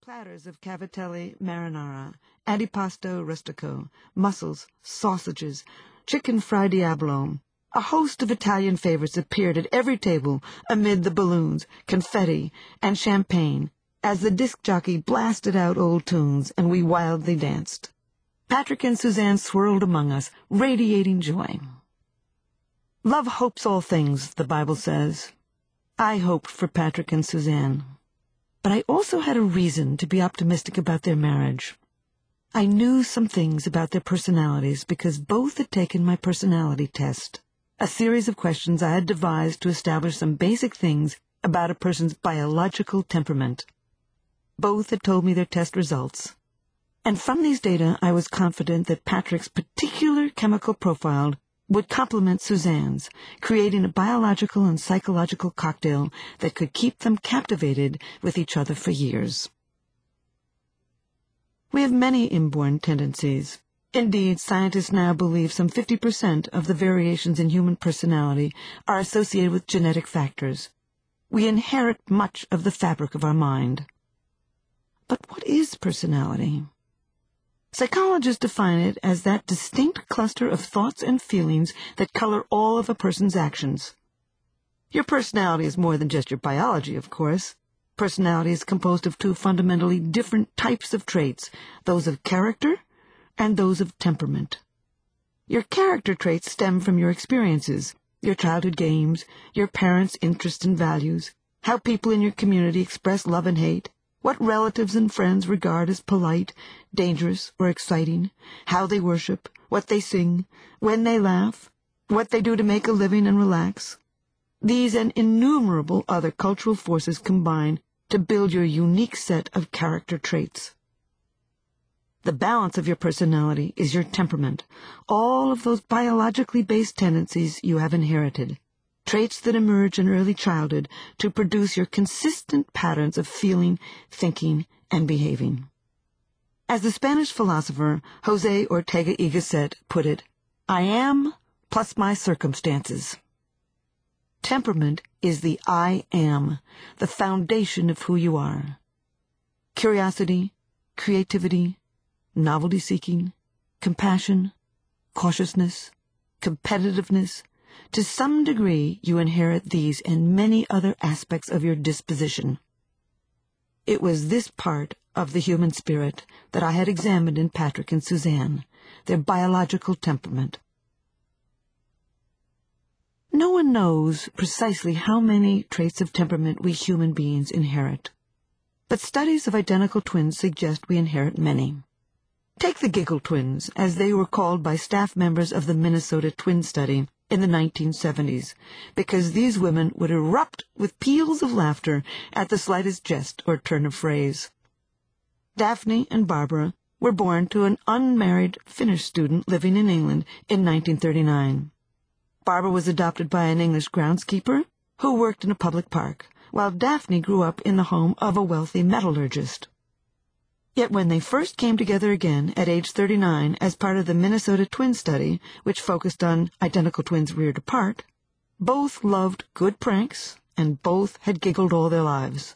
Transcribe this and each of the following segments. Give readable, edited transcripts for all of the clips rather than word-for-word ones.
Platters of cavatelli marinara, antipasto rustico, mussels, sausages, chicken fra diavolo. A host of Italian favorites appeared at every table amid the balloons, confetti, and champagne, as the disc jockey blasted out old tunes and we wildly danced. Patrick and Suzanne swirled among us, radiating joy. Love hopes all things, the Bible says. I hoped for Patrick and Suzanne. But I also had a reason to be optimistic about their marriage. I knew some things about their personalities because both had taken my personality test, a series of questions I had devised to establish some basic things about a person's biological temperament. Both had told me their test results. And from these data, I was confident that Patrick's particular chemical profile would complement Suzanne's, creating a biological and psychological cocktail that could keep them captivated with each other for years. We have many inborn tendencies. Indeed, scientists now believe some 50% of the variations in human personality are associated with genetic factors. We inherit much of the fabric of our mind. But what is personality? Psychologists define it as that distinct cluster of thoughts and feelings that color all of a person's actions. Your personality is more than just your biology, of course. Personality is composed of two fundamentally different types of traits, those of character and those of temperament. Your character traits stem from your experiences, your childhood games, your parents' interests and values, how people in your community express love and hate, what relatives and friends regard as polite, dangerous, or exciting, how they worship, what they sing, when they laugh, what they do to make a living and relax. These and innumerable other cultural forces combine to build your unique set of character traits. The balance of your personality is your temperament, all of those biologically based tendencies you have inherited. Traits that emerge in early childhood to produce your consistent patterns of feeling, thinking, and behaving. As the Spanish philosopher José Ortega y Gasset put it, I am plus my circumstances. Temperament is the I am, the foundation of who you are. Curiosity, creativity, novelty-seeking, compassion, cautiousness, competitiveness. To some degree, you inherit these and many other aspects of your disposition. It was this part of the human spirit that I had examined in Patrick and Suzanne, their biological temperament. No one knows precisely how many traits of temperament we human beings inherit, but studies of identical twins suggest we inherit many. Take the Giggle twins, as they were called by staff members of the Minnesota Twin Study in the 1970s, because these women would erupt with peals of laughter at the slightest jest or turn of phrase. Daphne and Barbara were born to an unmarried Finnish student living in England in 1939. Barbara was adopted by an English groundskeeper who worked in a public park, while Daphne grew up in the home of a wealthy metallurgist. Yet when they first came together again at age 39 as part of the Minnesota Twin Study, which focused on identical twins reared apart, both loved good pranks and both had giggled all their lives.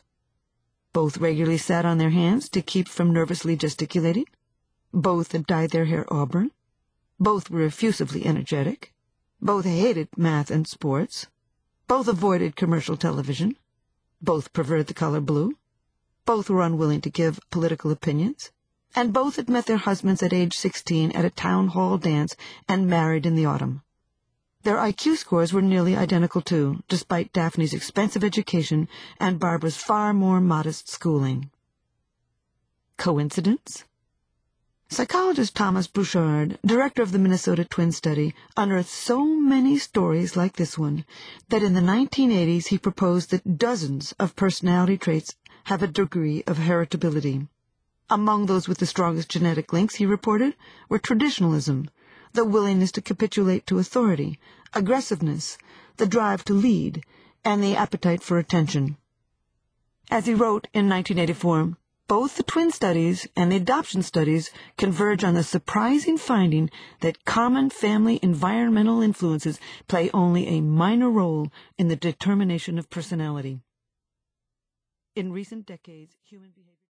Both regularly sat on their hands to keep from nervously gesticulating. Both had dyed their hair auburn. Both were effusively energetic. Both hated math and sports. Both avoided commercial television. Both preferred the color blue. Both were unwilling to give political opinions, and both had met their husbands at age 16 at a town hall dance and married in the autumn. Their IQ scores were nearly identical too, despite Daphne's expensive education and Barbara's far more modest schooling. Coincidence? Psychologist Thomas Bouchard, director of the Minnesota Twin Study, unearthed so many stories like this one that in the 1980s he proposed that dozens of personality traits have a degree of heritability. Among those with the strongest genetic links, he reported, were traditionalism, the willingness to capitulate to authority, aggressiveness, the drive to lead, and the appetite for attention. As he wrote in 1984, both the twin studies and the adoption studies converge on the surprising finding that common family environmental influences play only a minor role in the determination of personality. In recent decades, human behavior